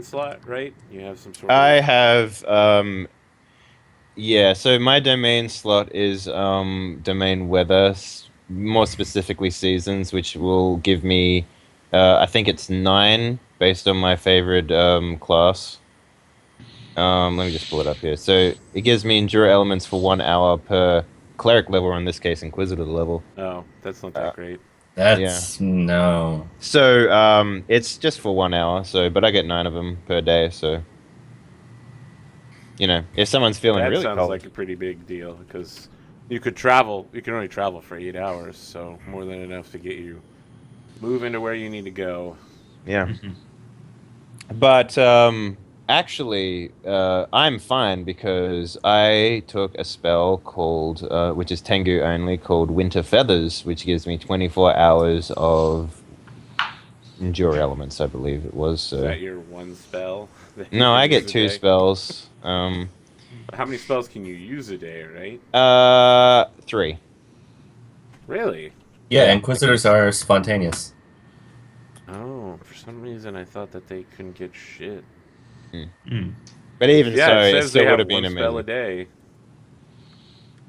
domain slot, right? You have some sort I of. have yeah, so my domain slot is domain weather, more specifically seasons, which will give me I think it's 9 based on my favorite class. Let me just pull it up here. So it gives me endure elements for 1 hour per cleric level, or in this case, inquisitor level. Oh, that's not that Uh, great. yeah. That's no. So it's just for 1 hour. So, but I get 9 of them per day. So if someone's feeling That really sounds cold, like a pretty big deal because you could travel. You can only travel for 8 hours, so more than enough to get you moving to where you need to go. yeah. Mhm. But actually, I'm fine because I took a spell called, which is Tengu only, called Winter Feathers, which gives me 24 hours of endure elements, I believe it was. Is So that your one spell that you no, can I use get a two day? spells. How many spells can you use a day, right? 3. Really? Yeah, Yeah. Inquisitors are spontaneous. Oh, for some reason I thought that they couldn't get shit. Hmm. Mm. But Because even yeah, so, it it says they still would have have one been spell a amazing.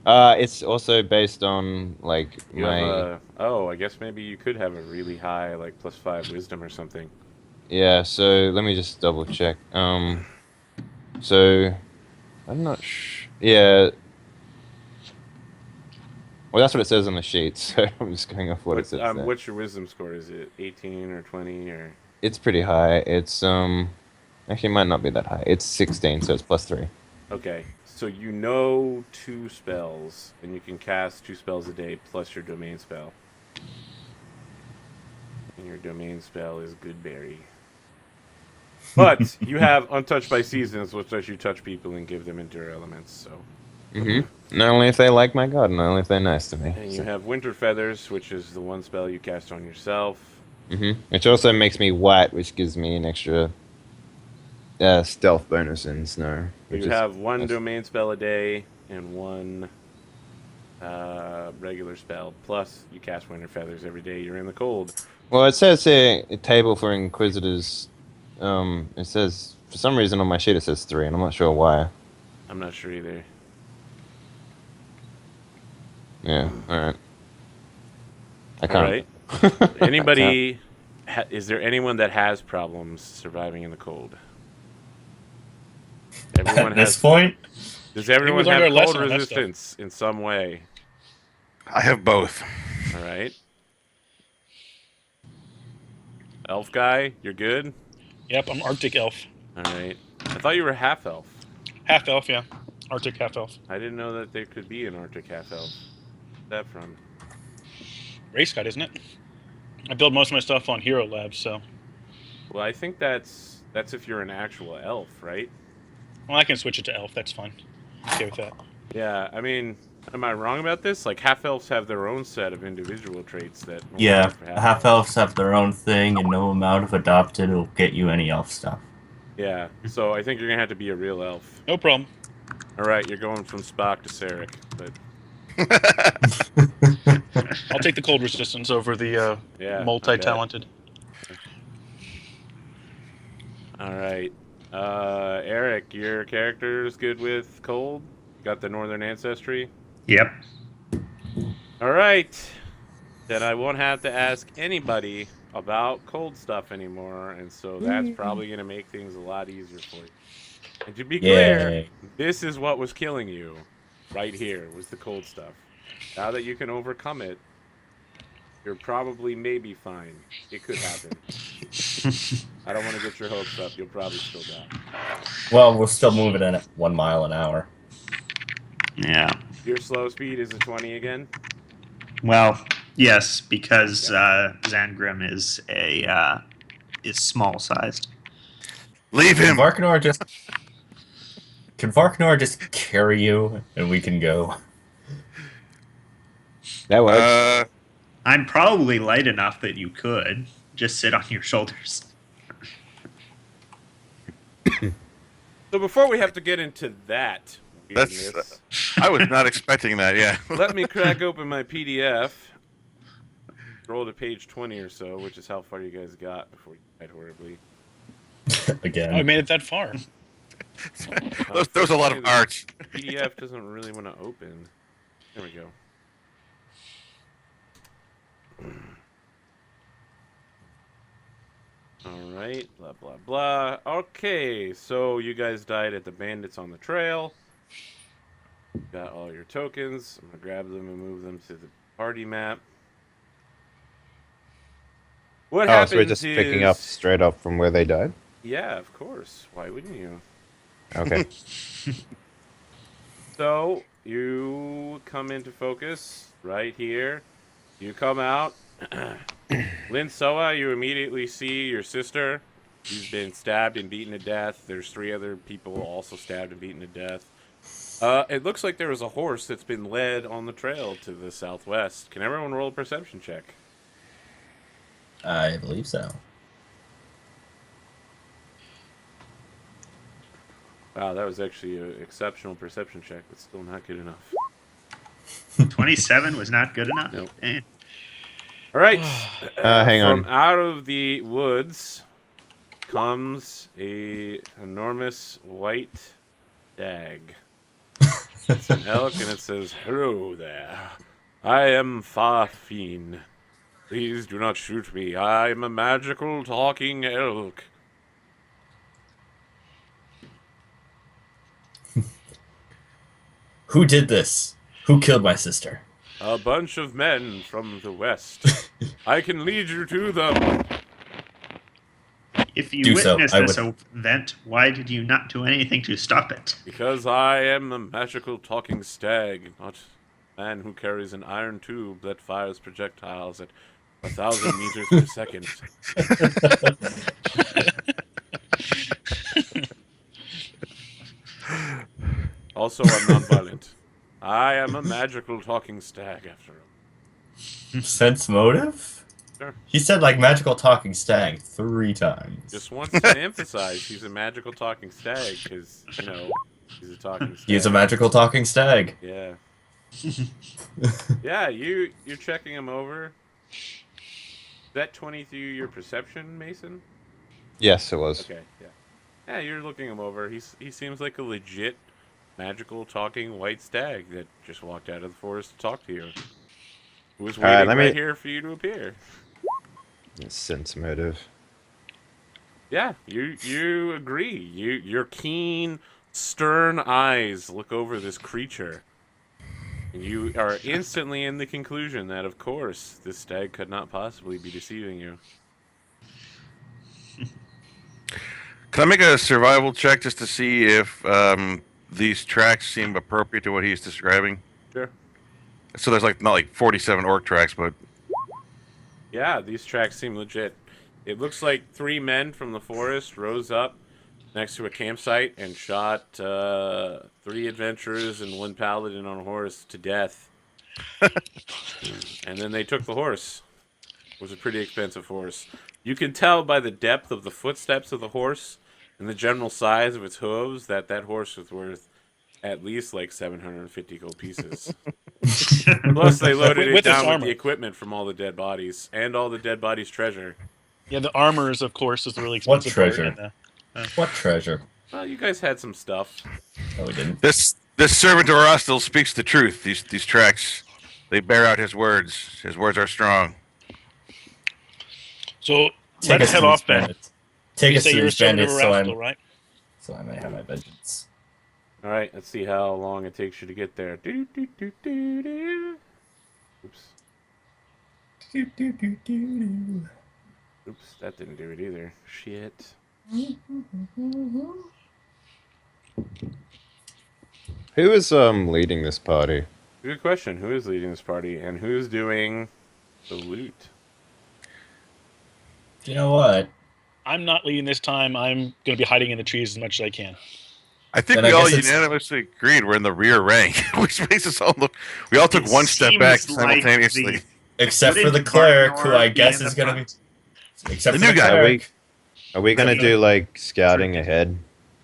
day. It's also based on like You have my a oh, I guess maybe you could have a really high like +5 wisdom or something. yeah. So let me just double check. So I'm not yeah. Well, that's what it says on the sheet, so I'm just going off what it says there. What's your wisdom score? Is it 18 or 20 or It's pretty high. It's actually it might not be that high. It's 16, so it's +3. okay? So you know two spells, and you can cast two spells a day plus your domain spell. And your domain spell is Goodberry. But you have Untouched by Seasons, which lets you touch people and give them endure elements. So, Not only if they like my god, not only if they're nice to me. and you So. have Winter Feathers, which is the one spell you cast on yourself. Which also makes me white, which gives me an extra stealth bonus in snow, So which you is have one nice. domain spell a day and one regular spell. Plus, you cast Winter Feathers every day you're in the cold. Well, it says here a table for inquisitors. It says for some reason on my sheet it says 3, and I'm not sure why. I'm not sure either. Yeah, all right. I All can't. right. I can't. Anybody? Is there anyone that has problems surviving in the cold? Everyone At this has. point, Does I think we everyone learned have our cold lesson on that stuff. resistance in some way? I have both. All right. Elf guy, you're good. Yep, I'm Arctic elf. All right. I thought you were half elf. Half elf, yeah. Arctic half elf. I didn't know that there could be an Arctic half elf. Where's that from? Race guide, isn't it? I build most of my stuff on Hero Labs, so. Well, I think that's if you're an actual elf, right? Well, I can switch it to elf, that's fine. I'm okay with that. Yeah, I mean, am I wrong about this? Like, half elves have their own set of individual traits that only yeah, work for half half elves. elves have their own thing, and no amount of adopted will get you any elf stuff. Yeah, so I think you're gonna have to be a real elf. No problem. All right, you're going from Spock to Sarek, but I'll take the cold resistance over the yeah, I multi-talented. all right, Eric, your character's good with cold. Got the northern ancestry. Yep. All right, then I won't have to ask anybody about cold stuff anymore, and so that's probably gonna make things a lot easier for you. And to be clear, Yay. this is what was killing you, right here was the cold stuff. Now that you can overcome it, you're probably maybe fine. It could happen. I don't want to get your hopes up. You'll probably still die. Well, we're still moving in at 1 mile an hour. Yeah. Your slow speed is a 20 again. Well, yes, because Zangrim is small sized. Leave Can him. Varknor just carry you, and we can go? That works. I'm probably light enough that you could just sit on your shoulders. So before we have to get into that That's. weirdness, I was not expecting that. Yeah. let me crack open my PDF. Roll to page 20 or so, which is how far you guys got before you died horribly. Again. I made it that far. There's a lot of art. PDF doesn't really want to open. There we go. Alright, blah, blah, blah. Okay, so you guys died at the bandits on the trail. Got all your tokens. I'm going to grab them and move them to the party map. What happens so we're just picking up straight up from where they died? Yeah, of course. Why wouldn't you? Okay. So, you come into focus right here. You come out. Lin Soa, you immediately see your sister. She's been stabbed and beaten to death. There's 3 other people also stabbed and beaten to death. It looks like there was a horse that's been led on the trail to the southwest. Can everyone roll a perception check? I believe so. Wow, that was actually an exceptional perception check, but still not good enough. 27 was not good enough. Nope. Eh. All right. Hang on. From out of the woods comes a enormous white stag. It's an elk, and it says, "Hello there. I am Farfine. Please do not shoot me. I am a magical talking elk." Who did this? Who killed my sister? A bunch of men from the west. I can lead you to them. If you Do so. witnessed I this would- event, why did you not do anything to stop it? Because I am a magical talking stag, not a man who carries an iron tube that fires projectiles at 1,000 meters per second. Also, I'm non-violent. I am a magical talking stag, after all. Sense motive? Sure. He said like magical talking stag 3 times. Just wants to emphasize he's a magical talking stag, because, you know, he's a talking stag. He's a magical talking stag. Yeah. Yeah, you're checking him over. Is that 20 through your perception, Mason? Yes, it was. Okay, yeah. Yeah, you're looking him over. He seems like a legit magical talking white stag that just walked out of the forest to talk to you. Who was waiting right here for you to appear. Sense motive. Yeah, you agree. Your keen, stern eyes look over this creature. And you are instantly in the conclusion that, of course, this stag could not possibly be deceiving you. Can I make a survival check just to see if these tracks seem appropriate to what he's describing? Sure. So there's not like 47 orc tracks, but Yeah, these tracks seem legit. It looks like 3 men from the forest rose up next to a campsite and shot 3 adventurers and 1 paladin on a horse to death. And then they took the horse. It was a pretty expensive horse. You can tell by the depth of the footsteps of the horse and the general size of its hooves that horse was worth at least like 750 gold pieces. Plus, they loaded it With its down with armor. the equipment from all the dead bodies and all the dead bodies' treasure. Yeah, the armors, of course, is the really What expensive part. treasure? And, What treasure? Well, you guys had some stuff. No, we didn't. this servant of Arostil speaks the truth. These tracks, they bear out his words. His words are strong. so Take let's us head to off, these Ben. bandits. Take You us say to you're a these servant of bandits Erastil, right? so I may have my vengeance. All right, let's see how long it takes you to get there. Do, do, do, do, do. Oops. Oops, that didn't do it either. Shit. Who is leading this party? Good question. Who is leading this party and who's doing the loot? You know what? I'm not leading this time. I'm going to be hiding in the trees as much as I can. I think Then we I all guess it's- unanimously agreed we're in the rear rank, which makes us all look. We all took It one step back seems like simultaneously. Except for Wouldn't the cleric, who I Barnor guess be in is the going to be. front? Except The for new the guy. cleric. Are we gonna do like scouting ahead?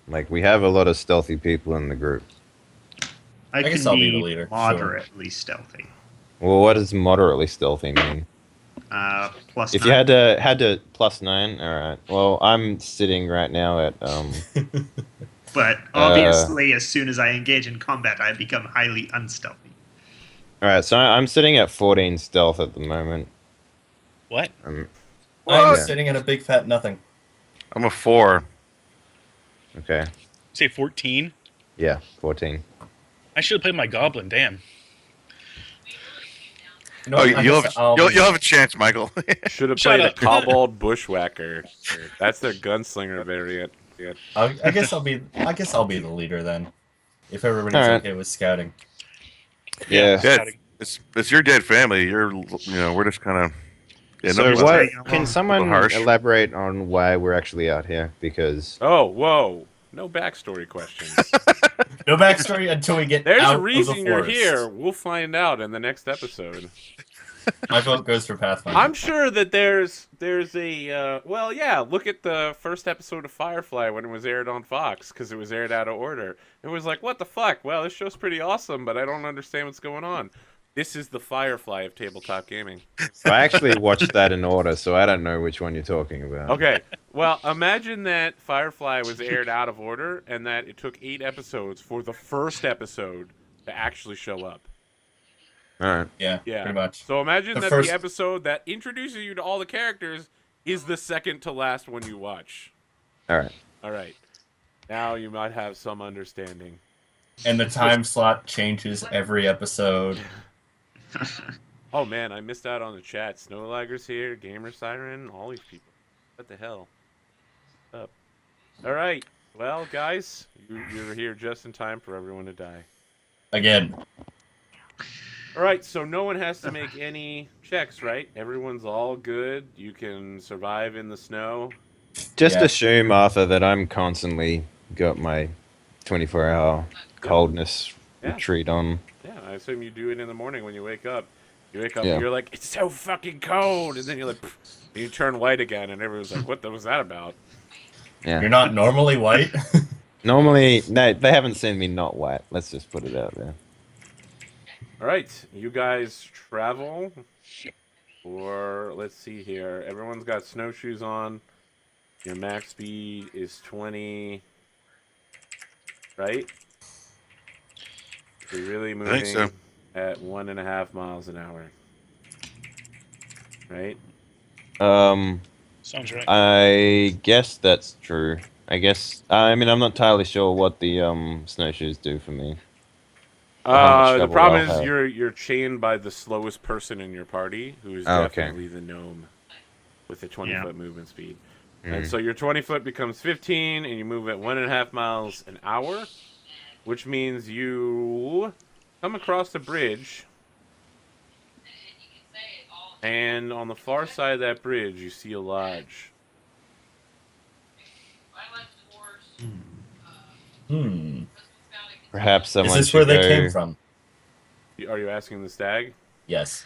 Like we have a lot of stealthy people in the group. I guess can I'll be be the leader, moderately stealthy. Well, what does moderately stealthy mean? Plus If 9. you had to +9, all right. Well, I'm sitting right now at But obviously, as soon as I engage in combat, I become highly unstealthy. All right, so I'm sitting at 14 stealth at the moment. What? Um, I'm What? sitting at a big fat nothing. I'm a 4. okay. Say 14. Yeah, 14. I should have played my goblin. Damn. You know Oh, what? I you'll guess have, you'll have a chance, Michael. Should have Shut played a up. kobold bushwhacker. That's their gunslinger variant. Yeah. I guess I'll be. I guess I'll be the leader then, if everybody's Alright. okay with scouting. Yeah. Yeah, Scouting. it's your dead family. We're just kind of. Yeah, So nobody's what? tagging along. Can A someone little harsh. elaborate on why we're actually out here? Because Oh, whoa. No backstory questions. No backstory until we get There's out a reason of the you're forest. here. We'll find out in the next episode. My vote goes for Pathfinder. I'm sure that there's a well, yeah. Look at the first episode of Firefly when it was aired on Fox because it was aired out of order. It was like, what the fuck? Well, this show's pretty awesome, but I don't understand what's going on. This is the Firefly of tabletop gaming. I actually watched that in order, so I don't know which one you're talking about. Okay, well, imagine that Firefly was aired out of order and that it took 8 episodes for the first episode to actually show up. All right. Yeah, Yeah. pretty much. So imagine The that first- the episode that introduces you to all the characters is the second to last one you watch. All right. All right. Now you might have some understanding. And the time slot changes every episode. Oh man, I missed out on the chat. Snowlagger's here, Gamer Siren, all these people. What the hell? What's up? All right. Well, guys, you're here just in time for everyone to die. Again. All right, so no one has to make any checks, right? Everyone's all good. You can survive in the snow. Just Yeah. assume, Arthur, that I'm constantly got my 24-hour coldness Yeah. retreat on. Yeah, I assume you do it in the morning when you wake up. You wake up Yeah. and you're like, it's so fucking cold, and then you're like, "Pfft," and you turn white again, and everyone's like, what was that about? Yeah. You're not normally white? Normally, no, they haven't seen me not white. Let's just put it out there. All right, you guys travel, or let's see here. Everyone's got snowshoes on. Your max speed is 20, right? You're really moving so. at 1.5 miles an hour, right? Sounds right. I guess that's true. I guess. I mean, I'm not entirely sure what the snowshoes do for me. How much The trouble problem I'll is have. you're chained by the slowest person in your party, who is Oh, okay. definitely the gnome with the 20-foot movement speed. Mhm. And so your 20 foot becomes 15, and you move at 1.5 miles an hour, which means you come across a bridge, and on the far side of that bridge, you see a lodge. Hmm. Perhaps Is someone this where should they go- came from? Are you asking the stag? Yes.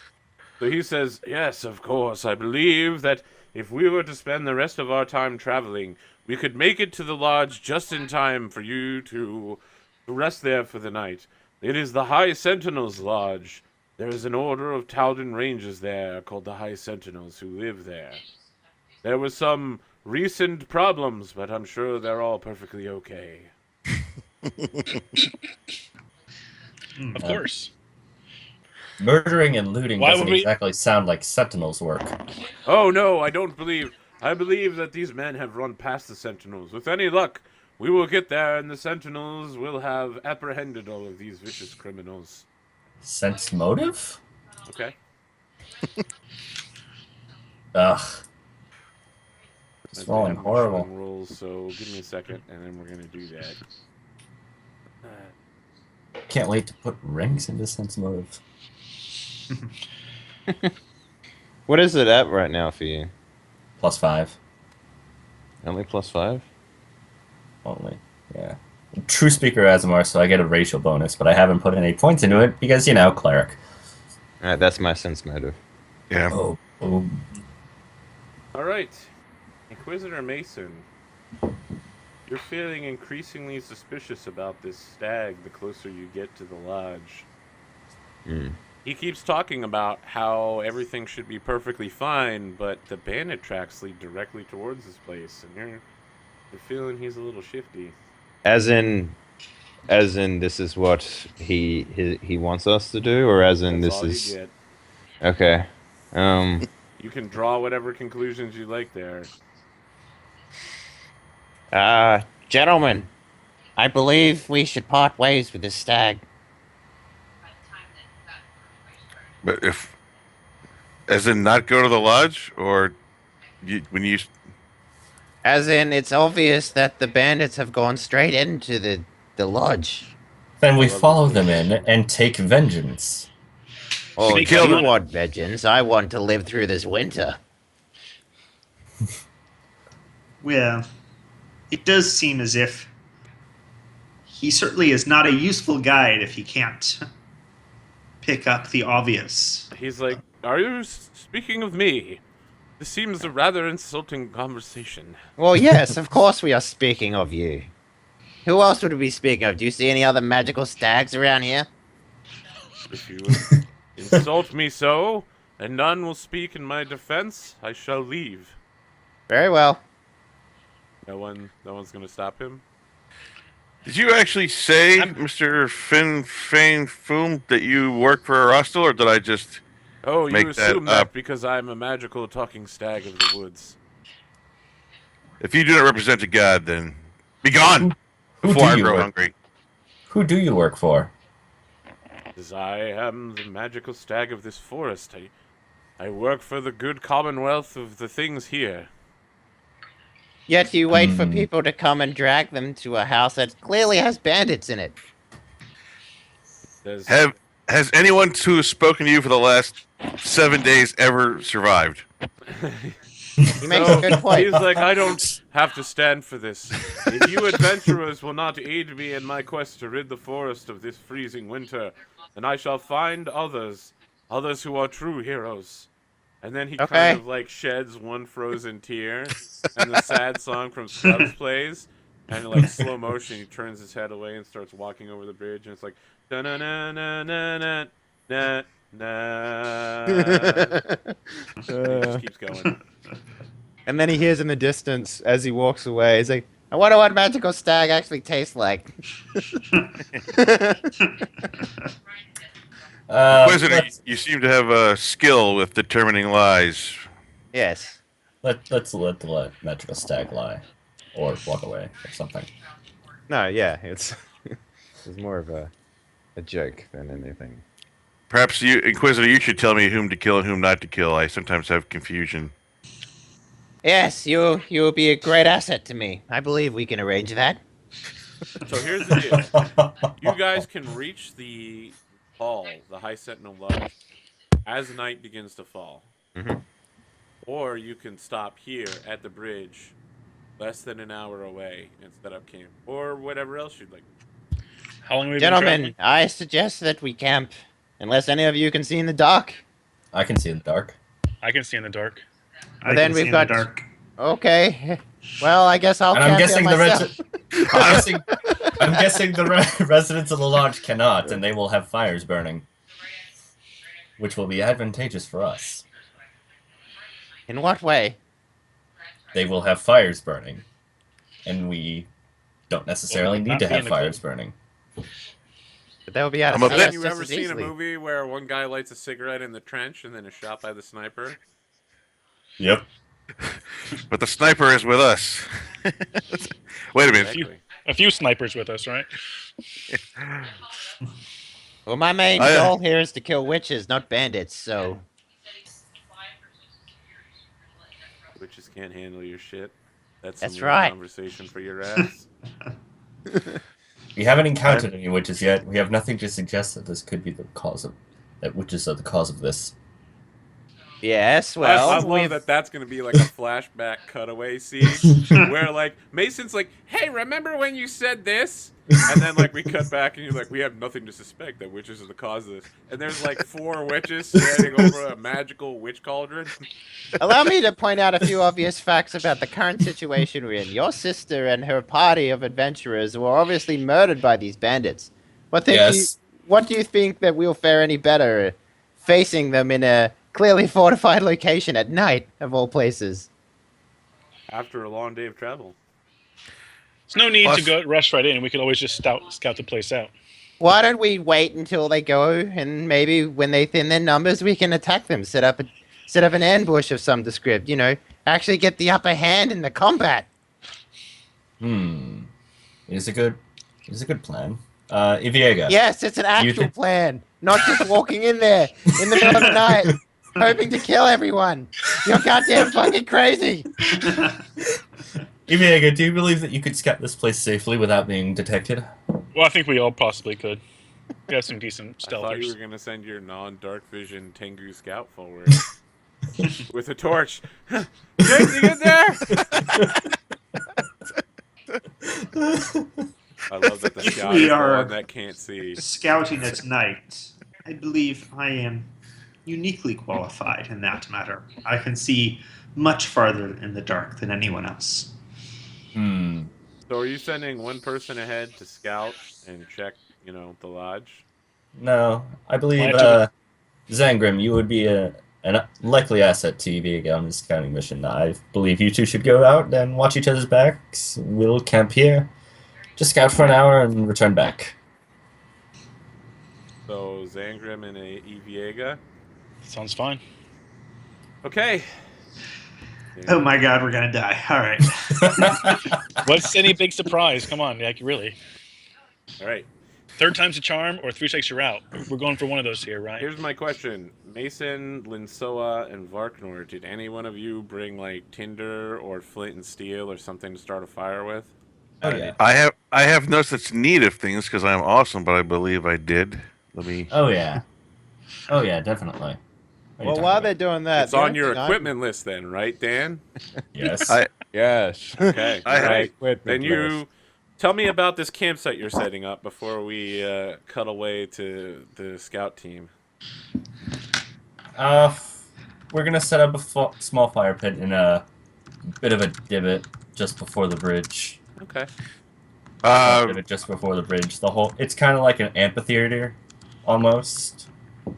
So he says, yes, of course. I believe that if we were to spend the rest of our time traveling, we could make it to the lodge just in time for you to rest there for the night. It is the High Sentinels Lodge. There is an order of Talden Rangers there called the High Sentinels who live there. There were some recent problems, but I'm sure they're all perfectly okay. Of course. Murdering and looting Why doesn't would we- exactly sound like Sentinels work. Oh no, I don't believe. I believe that these men have run past the Sentinels. With any luck, we will get there, and the Sentinels will have apprehended all of these vicious criminals. Sense motive? Okay. Ugh. It's That's rolling the horrible. strong rolls, so give me a second, and then we're gonna do that. Can't wait to put rings into sense motive. What is it at right now for you? +5 Only +5? only. Yeah. True speaker Azamar, so I get a racial bonus, but I haven't put any points into it because, you know, cleric. Alright, that's my sense motive. Yeah. Oh. All right, Inquisitor Mason. You're feeling increasingly suspicious about this stag the closer you get to the lodge. Hmm. He keeps talking about how everything should be perfectly fine, but the bandit tracks lead directly towards this place, and you're feeling he's a little shifty. As in, this is what he wants us to do, or as in That's this all is you get. okay. You can draw whatever conclusions you like there. Gentlemen, I believe we should part ways with this stag. But if, as in, not go to the lodge, or when you. As in, it's obvious that the bandits have gone straight into the lodge. Then we I love follow this them in location. and take vengeance. Oh, Sneak you up on it. want vengeance? I want to live through this winter. Well, it does seem as if he certainly is not a useful guide if he can't pick up the obvious. He's like, "Are you speaking of me? This seems a rather insulting conversation." Well, yes, of course we are speaking of you. Who else would we be speaking of? Do you see any other magical stags around here? If you insult me so, and none will speak in my defense, I shall leave. Very well. No one's gonna stop him. Did you actually say, I'm- Mr. Fane Foom, that you work for Arostel, or did I just? Oh, you Make that assume that up. because I'm a magical talking stag of the woods. If you do not represent a god, then be gone Who before I do you grow work? hungry. Who do you work for? As I am the magical stag of this forest, I work for the good commonwealth of the things here. Yet you wait for Hmm. people to come and drag them to a house that clearly has bandits in it. There's, Has anyone who has spoken to you for the last 7 days ever survived? He makes a good point. He's like, I don't have to stand for this. If you adventurers will not aid me in my quest to rid the forest of this freezing winter, then I shall find others who are true heroes. And then he Okay. kind of like sheds one frozen tear, and the sad song from Scrubs plays, and like slow motion, he turns his head away and starts walking over the bridge, and it's like na na na na na na na. He just keeps going. And then he hears in the distance as he walks away. He's like, "I wonder what magical stag actually tastes like." Wizard, Let's, you seem to have a skill with determining lies. Yes. let's let the magical stag lie, or walk away, or something. No, yeah, it's more of a joke than anything. Perhaps you, Inquisitor, you should tell me whom to kill and whom not to kill. I sometimes have confusion. Yes, you will be a great asset to me. I believe we can arrange that. So here's the deal. You guys can reach the hall, the High Sentinel Lodge, as night begins to fall. Mhm. Or you can stop here at the bridge, less than an hour away, and set up camp. Or whatever else you'd like. How long have we been Gentlemen, traveling? I suggest that we camp, unless any of you can see in the dark. I can see in the dark. I can see in the dark. I then can we've see in got- the dark. Okay. Well, I guess I'll And camp I'm guessing here the myself. I'm guessing the residents of the lodge cannot, and they will have fires burning, which will be advantageous for us. In what way? They will have fires burning, and we don't necessarily Well, need not to be in have the fires cold. burning. But that would be out of I'm a sight bit- Have you just ever as seen a easily. movie where one guy lights a cigarette in the trench and then is shot by the sniper? Yep. But the sniper is with us. Wait a minute. Exactly. A few snipers with us, right? Well, my main I- goal here is to kill witches, not bandits, so... Witches can't handle your shit. That's That's some real right. conversation for your ass. We haven't encountered any witches yet. We have nothing to suggest that this could be the cause of that witches are the cause of this. Yes, I well, love that that's going to be like a flashback cutaway scene where like Mason's like, "Hey, remember when you said this?" And then like we cut back and you're like, "We have nothing to suspect that witches are the cause of this." And there's like 4 witches standing over a magical witch cauldron. allow me to point out a few obvious facts about the current situation we're in. Your sister and her party of adventurers were obviously murdered by these bandits. What do Yes. you think that we'll fare any better facing them in a clearly fortified location at night, of all places. After a long day of travel. There's no need to Plus- go rush right in. We could always just scout the place out. Why don't we wait until they go, and maybe when they thin their numbers, we can attack them, set up an ambush of some descript, actually get the upper hand in the combat. It is a good plan. Iviega. Yes, it's an actual plan, not just walking in there in the middle of the night, hoping to kill everyone. You're goddamn fucking crazy. Iviega, do you believe that you could scout this place safely without being detected? Well, I think we all possibly could. We have some decent I thought you were stealthers. going to send your non-dark vision Tengu scout forward with a torch. Jason, get there! I love that the If scout we is the are- one that can't see. Scouting at night, I believe I am uniquely qualified in that matter. I can see much farther in the dark than anyone else. So are you sending one person ahead to scout and check, the lodge? No, I believe Well, Zangrim, you would be an likely asset to Iviega on this scouting mission. I believe you two should go out and watch each other's backs. We'll camp here, just scout for an hour and return back. So Zangrim and Eviega. Sounds fine. Okay. Oh my god, we're gonna die. Alright. What's any big surprise? Come on, like really. All right. Third time's a charm, or 3 strikes you're out. We're going for one of those here, right? Here's my question. Mason, Linsoa, and Varknor, did any one of you bring, tinder or flint and steel or something to start a fire with? Oh yeah. I have no such need of things because I'm awesome, but I believe I did. Let me. Oh yeah. Oh yeah, definitely. What are you Well, talking while about? they're doing that, It's the on only your thing equipment list then, right, Dan? Yes. Yes. Okay. I- all right. Equipment Then you list. tell me about this campsite you're setting up before we cut away to the scout team. We're gonna set up a small fire pit in a bit of a divot just before the bridge. Okay. Divot just before the bridge. It's kind of like an amphitheater, almost.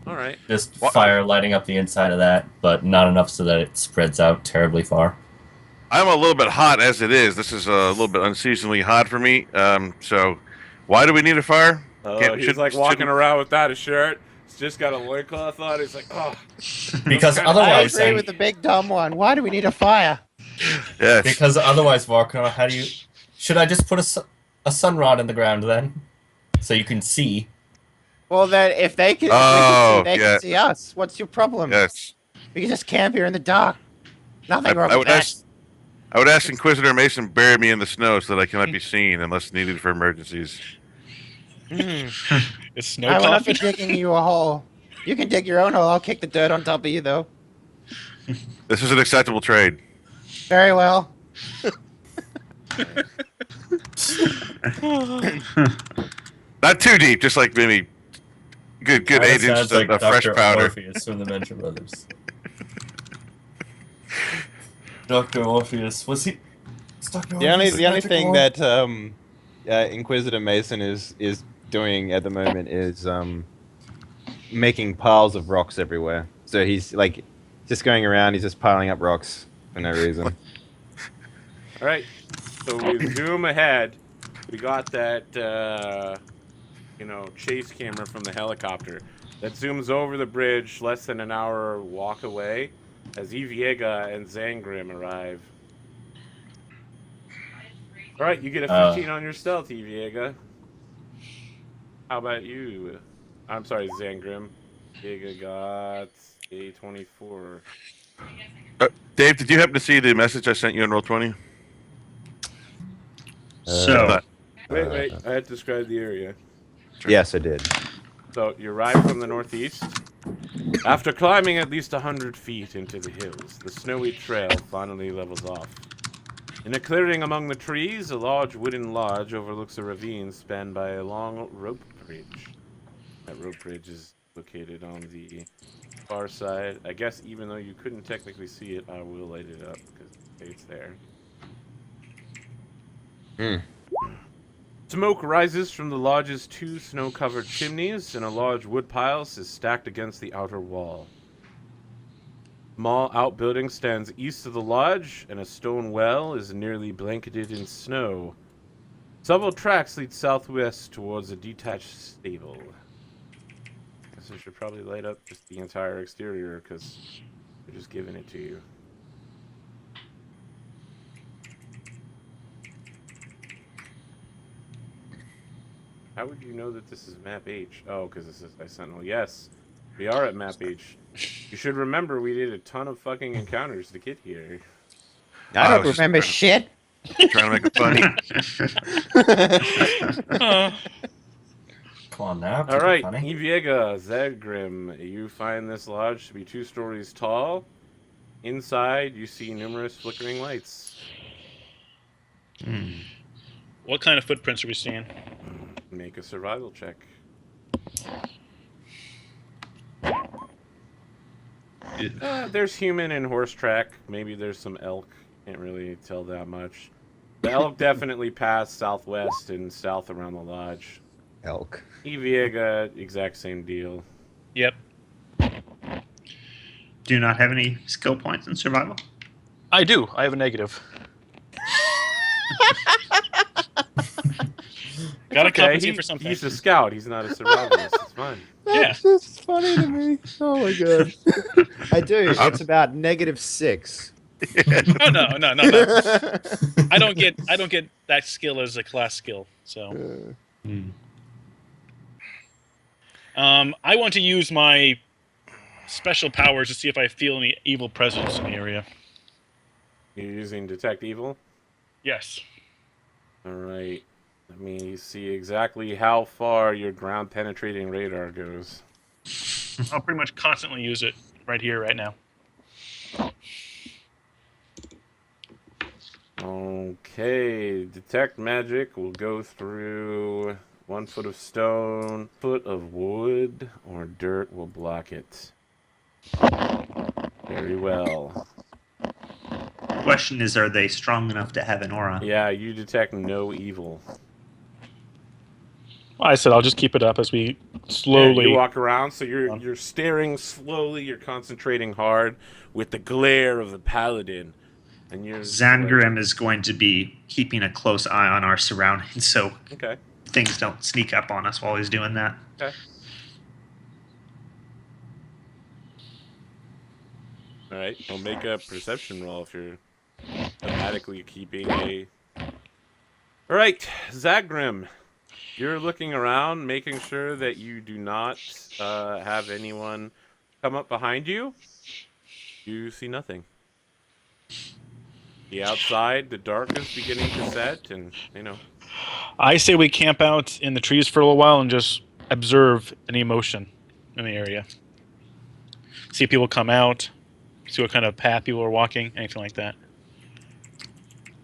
All right. Just What- fire lighting up the inside of that, but not enough so that it spreads out terribly far. I'm a little bit hot as it is. This is a little bit unseasonably hot for me. So, why do we need a fire? He's Should- walking shouldn't- around without a shirt. He's just got a loincloth on. He's like, oh. Because I otherwise, agree with the big dumb one. Why do we need a fire? Yes. Varknar, how do you? Should I just put a sun rod in the ground then, so you can see? Well, then, if they can, Oh, they yeah. can see us. What's your problem? Yes. We can just camp here in the dark. Nothing wrong I with would that. ask. I would ask Inquisitor Mason bury me in the snow so that I cannot be seen unless needed for emergencies. It's snow I will not be coffin. digging you a hole. You can dig your own hole. I'll kick the dirt on top of you, though. This is an acceptable trade. Very well. Not too deep, just like maybe good Kinda 8 sounds inches like of fresh Dr. powder. Orpheus from the Venture Brothers. Dr. Orpheus, was he? Is Dr. The only Orpheus thing magical? that Inquisitor Mason is doing at the moment is making piles of rocks everywhere. So he's just going around. He's just piling up rocks for no reason. All right. So we zoom ahead. We got that, chase camera from the helicopter that zooms over the bridge less than an hour walk away as Eviega and Zangrim arrive. All right, you get a 15 on your stealth, Eviega. How about you? I'm sorry, Zangrim. Eviega got a 24. Dave, did you happen to see the message I sent you in Roll20? So, Wait, I had to describe the area. Yes, I did. So you arrive from the northeast. After climbing at least 100 feet into the hills, the snowy trail finally levels off. In a clearing among the trees, a large wooden lodge overlooks a ravine spanned by a long rope bridge. That rope bridge is located on the far side. I guess even though you couldn't technically see it, I will light it up because it's there. Smoke rises from the lodge's 2 snow-covered chimneys, and a large wood pile is stacked against the outer wall. Small outbuilding stands east of the lodge, and a stone well is nearly blanketed in snow. Several tracks lead southwest towards a detached stable. Guess I should probably light up just the entire exterior, because they're just giving it to you. How would you know that this is map H? Oh, because this is by Sentinel. Yes, we are at map H. You should remember we did a ton of fucking encounters to get here. I I don't was just remember trying- shit. Trying to make it funny. Come on now. All keep it right, funny. Eviega, Zedgrim, you find this lodge to be 2 stories tall. Inside, you see numerous flickering lights. What kind of footprints are we seeing? Make a survival check. There's human and horse track. Maybe there's some elk. Can't really tell that much. The elk definitely passed southwest and south around the lodge. Elk. Eviega, exact same deal. Yep. Do you not have any skill points in survival? I do. I have a negative. Gotta compensate for something. He's a scout. He's not a survivalist. It's fine. Yeah. That's just funny to me. Oh my god. I do. It's about -6. Oh no. I don't get that skill as a class skill. So I want to use my special powers to see if I feel any evil presence in the area. You're using detect evil? Yes. All right. Let me see exactly how far your ground penetrating radar goes. I'll pretty much constantly use it right here, right now. Okay, detect magic will go through 1 foot of stone, foot of wood, or dirt will block it. Very well. Question is, are they strong enough to have an aura? Yeah, you detect no evil. Well, I said I'll just keep it up as we Yeah, slowly. you walk around, so you're staring slowly, you're concentrating hard with the glare of the paladin. And you're Zangrim is going to be keeping a close eye on our surroundings so Okay. things don't sneak up on us while he's doing that. Okay. All right. I'll make a perception roll if you're automatically keeping a. All right, Zagrim, you're looking around, making sure that you do not have anyone come up behind you. You see nothing. The outside, the dark is beginning to set, and I say we camp out in the trees for a little while and just observe any motion in the area. See if people come out, see what kind of path people are walking, anything like that.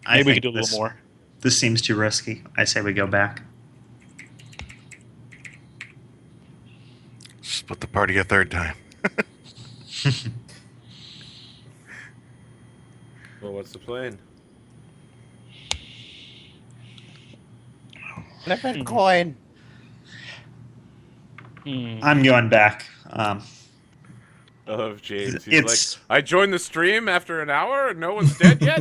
Maybe we could do a little more. This seems too risky. I say we go back. Split the party a third time. Well, what's the plan? Flip a coin. I'm going back. I love James. He's It's- like, I joined the stream after an hour and no one's dead yet?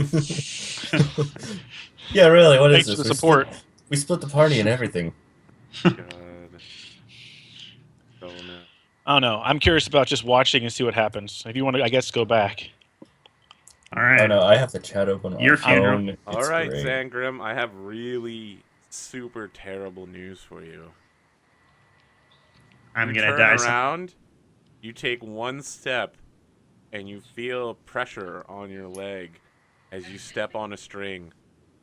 Yeah, really. What is Thanks for this? the support. We split the party and everything. God. Oh, no. I don't know. I'm curious about just watching and see what happens. If you want to, I guess, go back. All right. Oh no, I have the chat open. Your on funeral. phone. It's All right, great. Zangrim, I have really super terrible news for you. I'm You going to turn die. around, you take one step, and you feel pressure on your leg as you step on a string.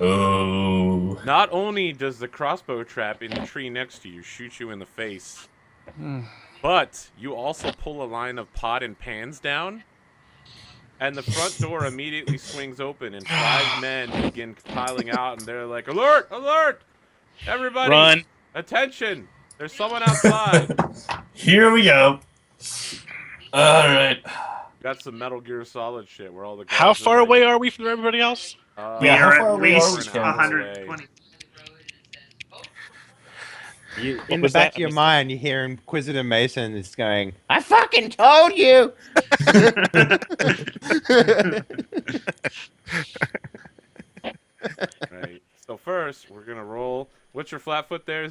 Oh. Not only does the crossbow trap in the tree next to you shoot you in the face, but you also pull a line of pot and pans down, and the front door immediately swings open, and 5 men begin piling out, and they're like, "Alert! Alert! Everybody! Run. Attention! There's someone outside!" Here we go. All right. Got some Metal Gear Solid shit where all the How guards are far like, away are we from everybody else? We Yeah, how are far at away are we least from? 120. In the was back that? of your I missed mind, you hear Inquisitor Mason is going, "I fucking told you." Right. So first, we're gonna roll. What's your flat foot there?